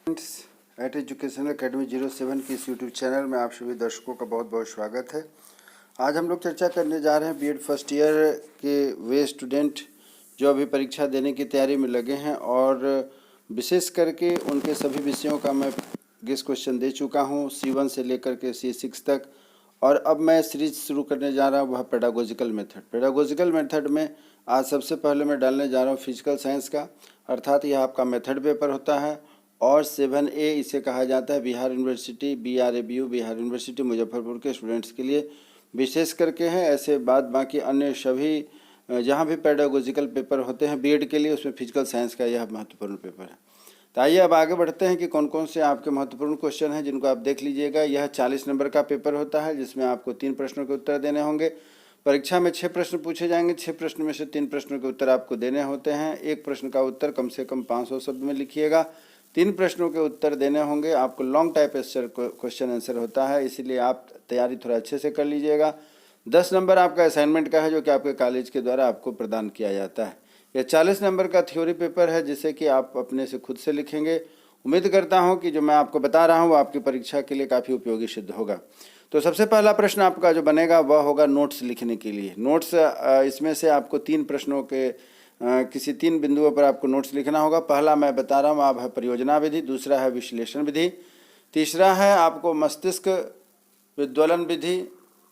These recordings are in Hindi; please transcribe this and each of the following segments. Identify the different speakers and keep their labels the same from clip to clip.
Speaker 1: एट एजुकेशनल एकेडमी 07 की इस यूट्यूब चैनल में आप सभी दर्शकों का बहुत बहुत स्वागत है। आज हम लोग चर्चा करने जा रहे हैं बीएड फर्स्ट ईयर के वे स्टूडेंट जो अभी परीक्षा देने की तैयारी में लगे हैं और विशेष करके उनके सभी विषयों का मैं गेस्ट क्वेश्चन दे चुका हूं, C1 से लेकर के C6 तक। और अब मैं सीरीज शुरू करने जा रहा हूं वह पेडागोजिकल मेथड। पेडागोजिकल मेथड में आज सबसे पहले मैं डालने जा रहा हूं फिजिकल साइंस का, अर्थात यह आपका मेथड पेपर होता है। और 7A इसे कहा जाता है Bihar university BRABU Bihar university Muzaffarpur के स्टूडेंट्स के लिए विशेष करके है। ऐसे बाद बाकी अन्य सभी जहाँ भी पेडागोजिकल पेपर होते हैं बीएड के लिए, उसमें फिजिकल साइंस का यह महत्वपूर्ण पेपर है। तो आइए अब आगे बढ़ते हैं कि कौन कौन से आपके महत्वपूर्ण क्वेश्चन हैं जिनको आप देख लीजिएगा। यह 40 नंबर का पेपर होता है जिसमें आपको 3 प्रश्नों के उत्तर देने होंगे। परीक्षा में 6 प्रश्न पूछे जाएंगे, 6 प्रश्न में से 3 प्रश्नों के उत्तर आपको देने होते हैं। एक प्रश्न का उत्तर कम से कम 500 शब्द में लिखिएगा। 3 प्रश्नों के उत्तर देने होंगे। आपको लॉन्ग टाइप क्वेश्चन आंसर होता है, इसीलिए आप तैयारी थोड़ा अच्छे से कर लीजिएगा। 10 नंबर आपका असाइनमेंट का है जो कि आपके कॉलेज के द्वारा आपको प्रदान किया जाता है। यह 40 नंबर का थ्योरी पेपर है जिसे कि आप अपने से खुद से लिखेंगे। उम्मीद करता हूं कि जो मैं आपको बता रहा हूं वो आपकी परीक्षा के लिए काफ़ी उपयोगी सिद्ध होगा। तो सबसे पहला प्रश्न आपका जो बनेगा वह होगा नोट्स लिखने के लिए। नोट्स इसमें से आपको 3 प्रश्नों के किसी 3 बिंदुओं पर आपको नोट्स लिखना होगा। पहला मैं बता रहा हूँ आप है परियोजना विधि, दूसरा है विश्लेषण विधि, तीसरा है आपको मस्तिष्क विद्वलन विधि,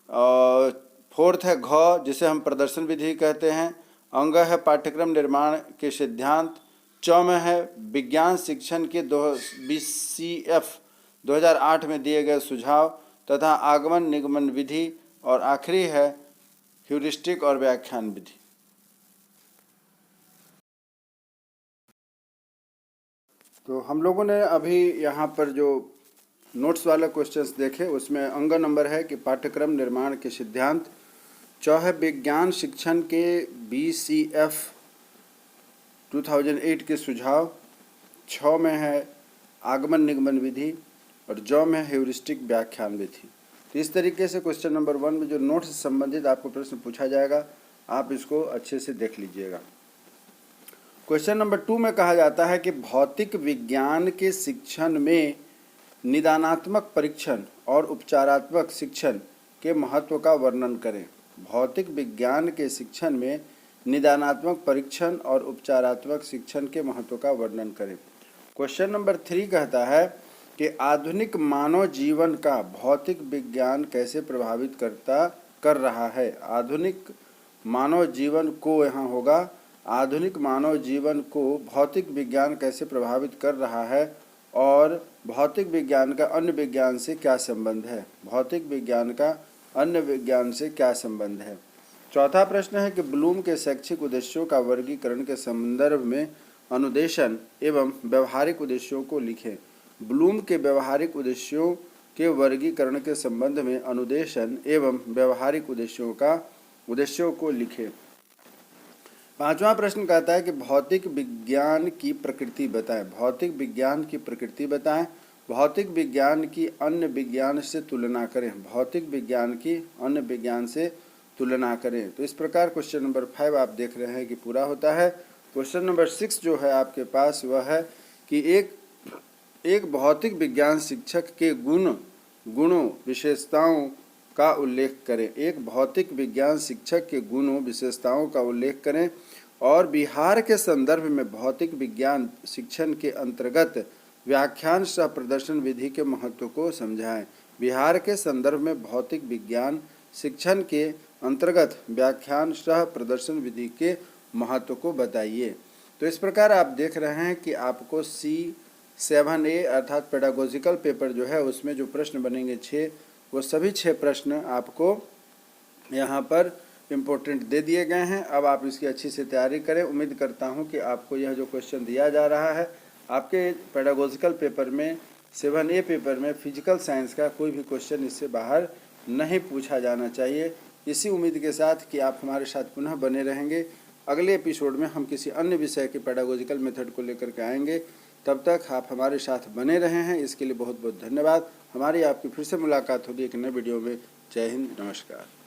Speaker 1: और फोर्थ है घ जिसे हम प्रदर्शन विधि कहते हैं। अंग है पाठ्यक्रम निर्माण के सिद्धांत। च में है विज्ञान शिक्षण के BCF 2008 में दिए गए सुझाव तथा आगमन निगमन विधि, और आखिरी है ह्यूरिस्टिक और व्याख्यान विधि। तो हम लोगों ने अभी यहाँ पर जो नोट्स वाले क्वेश्चंस देखे उसमें अंग नंबर है कि पाठ्यक्रम निर्माण के सिद्धांत, च है विज्ञान शिक्षण के BCF 2008 के सुझाव, 6 में है आगमन निगमन विधि, और ज में ह्यूरिस्टिक व्याख्यान विधि। तो इस तरीके से क्वेश्चन नंबर 1 में जो नोट्स से संबंधित आपको प्रश्न पूछा जाएगा आप इसको अच्छे से देख लीजिएगा। क्वेश्चन नंबर 2 में कहा जाता है कि भौतिक विज्ञान के शिक्षण में निदानात्मक परीक्षण और उपचारात्मक शिक्षण के महत्व का वर्णन करें। भौतिक विज्ञान के शिक्षण में निदानात्मक परीक्षण और उपचारात्मक शिक्षण के महत्व का वर्णन करें। क्वेश्चन नंबर 3 कहता है कि आधुनिक मानव जीवन का भौतिक विज्ञान कैसे प्रभावित कर रहा है। आधुनिक मानव जीवन को यहाँ होगा आधुनिक मानव जीवन को भौतिक विज्ञान कैसे प्रभावित कर रहा है और भौतिक विज्ञान का अन्य विज्ञान से क्या संबंध है। भौतिक विज्ञान का अन्य विज्ञान से क्या संबंध है। चौथा प्रश्न है कि ब्लूम के शैक्षिक उद्देश्यों का वर्गीकरण के संदर्भ में अनुदेशन एवं व्यवहारिक उद्देश्यों को लिखें। ब्लूम के व्यवहारिक उद्देश्यों के वर्गीकरण के संबंध में अनुदेशन एवं व्यवहारिक उद्देश्यों को लिखें। पांचवा प्रश्न कहता है कि भौतिक विज्ञान की प्रकृति बताएं। भौतिक विज्ञान की प्रकृति बताएं। भौतिक विज्ञान की अन्य विज्ञान से तुलना करें। भौतिक विज्ञान की अन्य विज्ञान से तुलना करें। तो इस प्रकार क्वेश्चन नंबर 5 आप देख रहे हैं कि पूरा होता है। क्वेश्चन नंबर 6 जो है आपके पास वह है कि एक भौतिक विज्ञान शिक्षक के गुणों विशेषताओं का उल्लेख करें। एक भौतिक विज्ञान शिक्षक के गुणों विशेषताओं का उल्लेख करें और बिहार के संदर्भ में भौतिक विज्ञान शिक्षण के अंतर्गत व्याख्यान सह प्रदर्शन विधि के महत्व को समझाएं। बिहार के संदर्भ में भौतिक विज्ञान शिक्षण के अंतर्गत व्याख्यान सह प्रदर्शन विधि के महत्व को बताइए। तो इस प्रकार आप देख रहे हैं कि आपको C7A अर्थात पेडागोजिकल पेपर जो है उसमें जो प्रश्न बनेंगे 6, वो सभी 6 प्रश्न आपको यहाँ पर इम्पोर्टेंट दे दिए गए हैं। अब आप इसकी अच्छी से तैयारी करें। उम्मीद करता हूँ कि आपको यह जो क्वेश्चन दिया जा रहा है आपके पेडागोजिकल पेपर में 7A पेपर में फिजिकल साइंस का कोई भी क्वेश्चन इससे बाहर नहीं पूछा जाना चाहिए। इसी उम्मीद के साथ कि आप हमारे साथ पुनः बने रहेंगे। अगले एपिसोड में हम किसी अन्य विषय के पेडागोजिकल मेथड को लेकर के आएंगे। तब तक आप हमारे साथ बने रहे हैं, इसके लिए बहुत बहुत धन्यवाद। हमारी आपकी फिर से मुलाकात होगी एक नए वीडियो में। जय हिंद, नमस्कार।